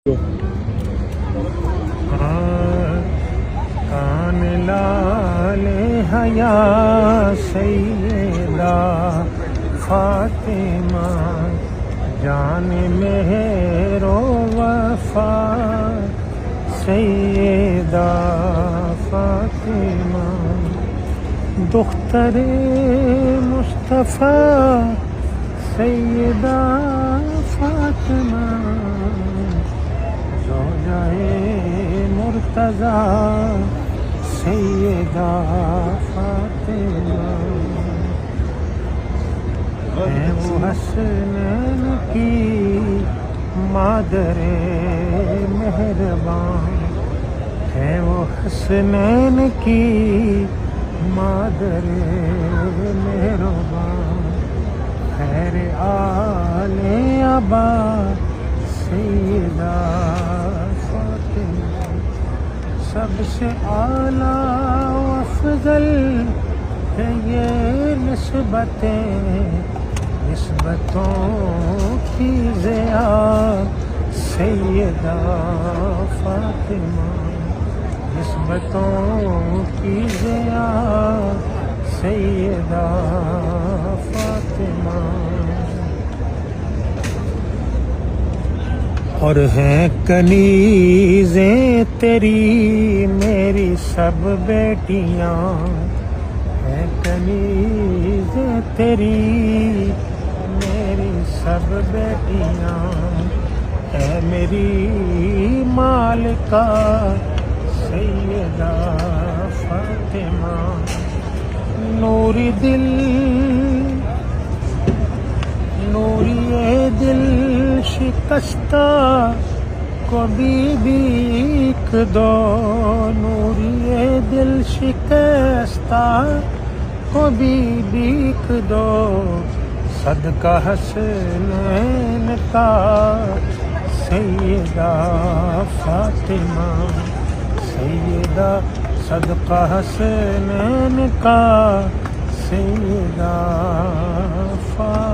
کان لال حیا سیدہ فاطمہ جان مہر و وفا سیدہ فاطمہ دختر مصطفیٰ سیدہ فاطمہ زوجہ مرتضیٰ سیدہ فاطمہ ہے وہ حسنین کی مادر مہربان، ہے وہ حسنین کی مادر مہربان، خیر آل ابا سیدہ فاطمہ سب سے اعلیٰ و افضل ہے یہ نسبتوں کی ضیاء سیدہ فاطمہ، نسبتوں کی ضیاء سیدہ فاطمہ، اور ہیں کنیزیں تیری میری سب بیٹیاں، ہیں کنیزیں تیری میری سب بیٹیاں، ہے میری مالکہ سیدہ فاطمہ، نوری دل نوری دل شکستہ کو بیک دو، نوری دل شکستہ کو بیک دو، صدقہ حسنین کا سیدہ فاطمہ، سیدہ صدقہ حسنین کا سیدہ فاطمہ۔